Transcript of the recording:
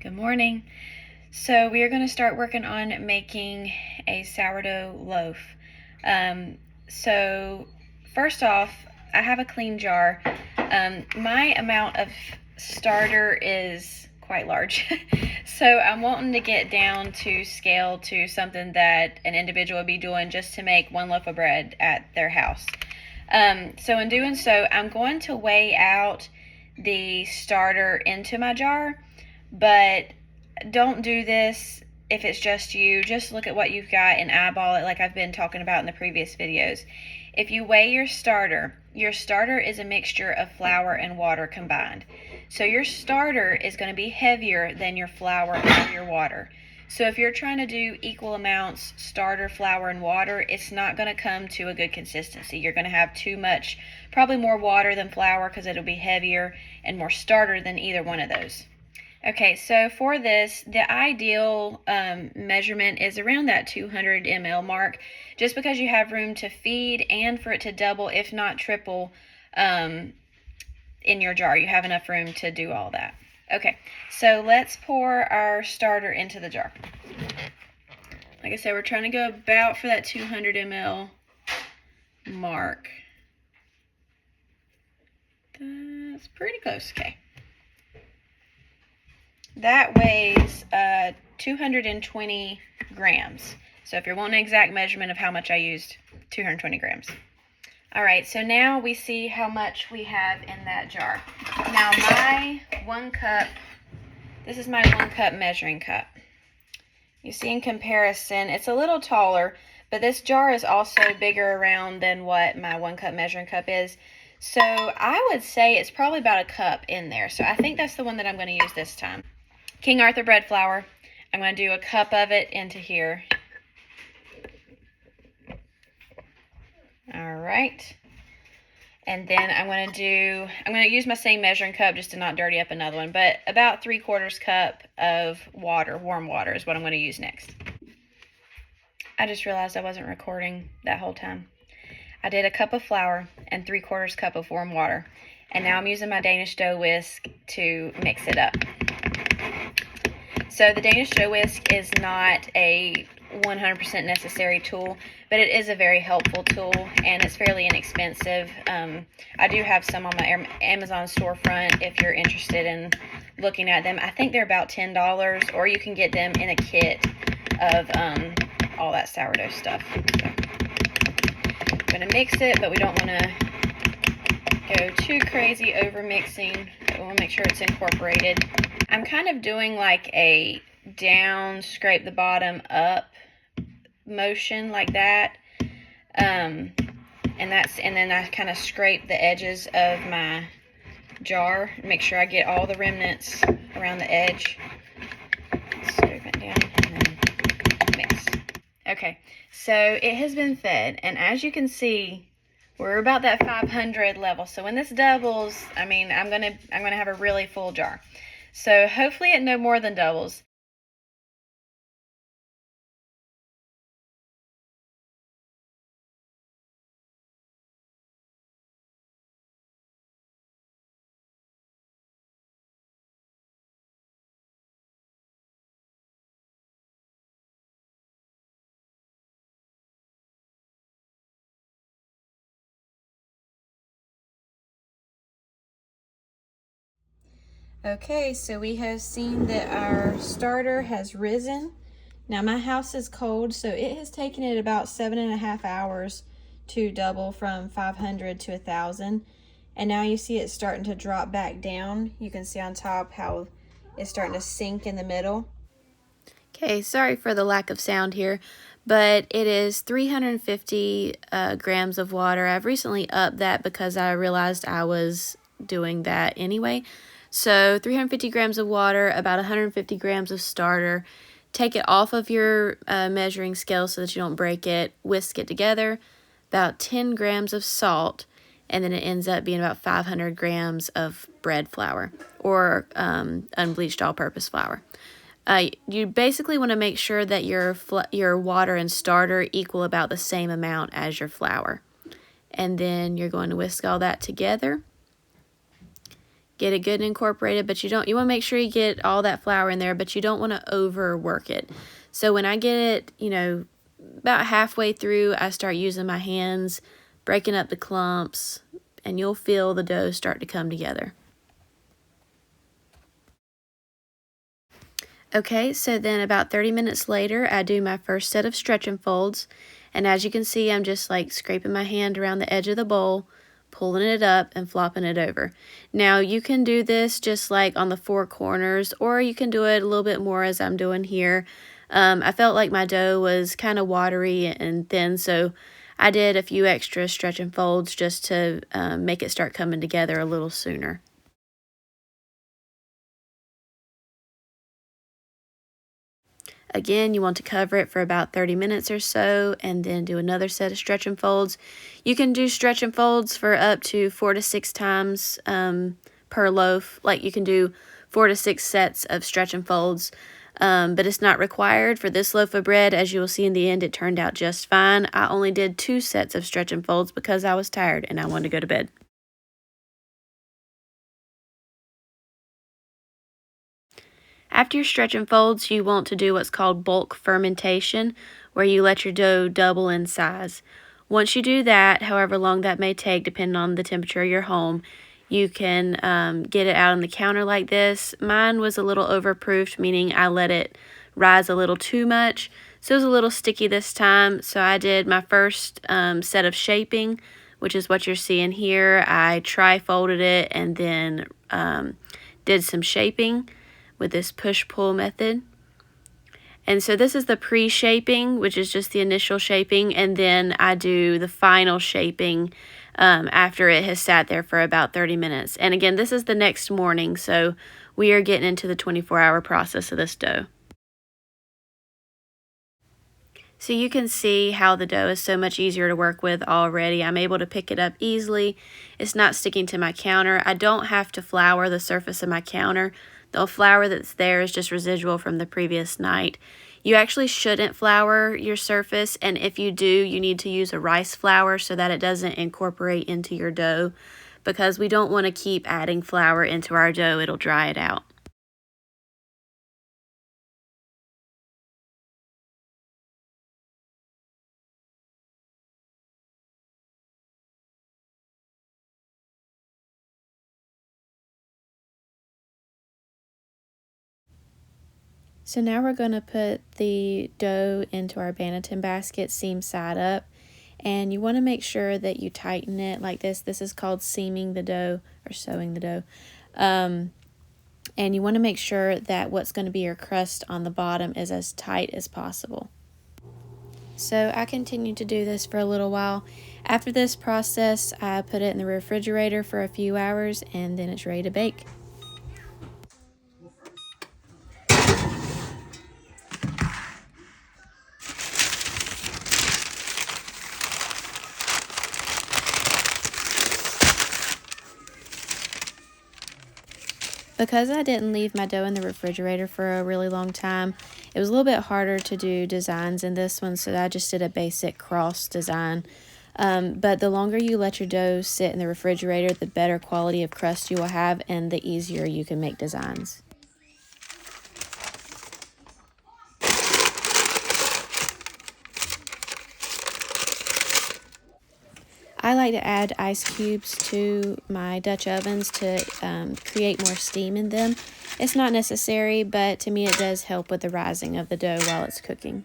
Good morning. So we are going to start working on making a sourdough loaf. So first off, I have a clean jar. My amount of starter is quite large. So I'm wanting to get down to scale to something that an individual would be doing just to make one loaf of bread at their house. So in doing so, I'm going to weigh out the starter into my jar, but don't do this if it's just you. Just look at what you've got and eyeball it like I've been talking about in the previous videos. If you weigh your starter is a mixture of flour and water combined. So your starter is going to be heavier than your flour or your water. So if you're trying to do equal amounts starter, flour, and water, it's not going to come to a good consistency. You're going to have too much, probably more water than flour because it'll be heavier, and more starter than either one of those. Okay, so for this, the ideal measurement is around that 200 ml mark, just because you have room to feed and for it to double, if not triple, in your jar. You have enough room to do all that. Okay, so let's pour our starter into the jar. Like I said, we're trying to go about for that 200 ml mark. That's pretty close. Okay. That weighs 220 grams. So if you're wanting an exact measurement of how much I used, 220 grams. All right, so now we see how much we have in that jar. Now my 1 cup, this is my 1 cup measuring cup. You see in comparison, it's a little taller, but this jar is also bigger around than what my 1 cup measuring cup is. So I would say it's probably about a cup in there. So I think that's the one that I'm going to use this time. King Arthur bread flour. I'm going to do a cup of it into here. All right. And then I'm going to use my same measuring cup just to not dirty up another one, but about 3/4 cup of water, warm water is what I'm going to use next. I just realized I wasn't recording that whole time. I did a cup of flour and 3/4 cup of warm water. And now I'm using my Danish dough whisk to mix it up. So the Danish dough whisk is not a 100% necessary tool, but it is a very helpful tool, and it's fairly inexpensive. I do have some on my Amazon storefront if you're interested in looking at them. I think they're about $10, or you can get them in a kit of all that sourdough stuff. So I'm going to mix it, but we don't want to go too crazy over mixing. We want to make sure it's incorporated. I'm kind of doing like a down, scrape the bottom up motion like that. And then I kind of scrape the edges of my jar, make sure I get all the remnants around the edge. Scrape it down and then mix. Okay, so it has been fed, and as you can see, we're about that 500 level. So when this doubles, I mean, I'm gonna have a really full jar. So hopefully it no more than doubles. Okay, so we have seen that our starter has risen. Now my house is cold, so it has taken it about 7.5 hours to double from 500 to 1,000. And now you see it's starting to drop back down. You can see on top how it's starting to sink in the middle. Okay, sorry for the lack of sound here, but it is 350 grams of water. I've recently upped that because I realized I was doing that anyway. So 350 grams of water, about 150 grams of starter. Take it off of your measuring scale so that you don't break it. Whisk it together. About 10 grams of salt, and then it ends up being about 500 grams of bread flour or unbleached all-purpose flour. You basically want to make sure that your water and starter equal about the same amount as your flour. And then you're going to whisk all that together. Get it good and incorporated, but you want to make sure you get all that flour in there, but you don't want to overwork it. So when I get it, you know, about halfway through, I start using my hands, breaking up the clumps, and you'll feel the dough start to come together. Okay, so then about 30 minutes later, I do my first set of stretch and folds. And as you can see, I'm just like scraping my hand around the edge of the bowl, pulling it up and flopping it over. Now you can do this just like on the four corners, or you can do it a little bit more as I'm doing here. I felt like my dough was kind of watery and thin, so I did a few extra stretch and folds just to make it start coming together a little sooner. Again, you want to cover it for about 30 minutes or so and then do another set of stretch and folds. You can do stretch and folds for up to 4 to 6 times per loaf. Like you can do 4 to 6 sets of stretch and folds, but it's not required for this loaf of bread. As you will see in the end, it turned out just fine. I only did 2 sets of stretch and folds because I was tired and I wanted to go to bed. After your stretch and folds, you want to do what's called bulk fermentation, where you let your dough double in size. Once you do that, however long that may take, depending on the temperature of your home, you can get it out on the counter like this. Mine was a little overproofed, meaning I let it rise a little too much, so it was a little sticky this time. So I did my first set of shaping, which is what you're seeing here. I tri-folded it and then did some shaping with this push-pull method. And so this is the pre-shaping, which is just the initial shaping, and then I do the final shaping after it has sat there for about 30 minutes. And again, this is the next morning, so we are getting into the 24-hour process of this dough. So you can see how the dough is so much easier to work with already. I'm able to pick it up easily. It's not sticking to my counter. I don't have to flour the surface of my counter. The flour that's there is just residual from the previous night. You actually shouldn't flour your surface, and if you do, you need to use a rice flour so that it doesn't incorporate into your dough, because we don't want to keep adding flour into our dough. It'll dry it out. So now we're going to put the dough into our banneton basket, seam side up, and you want to make sure that you tighten it like this. This is called seaming the dough or sewing the dough. And you want to make sure that what's going to be your crust on the bottom is as tight as possible. So I continued to do this for a little while. After this process, I put it in the refrigerator for a few hours and then it's ready to bake. Because I didn't leave my dough in the refrigerator for a really long time, it was a little bit harder to do designs in this one, so I just did a basic cross design. But the longer you let your dough sit in the refrigerator, the better quality of crust you will have and the easier you can make designs. I like to add ice cubes to my Dutch ovens to create more steam in them. It's not necessary, but to me it does help with the rising of the dough while it's cooking.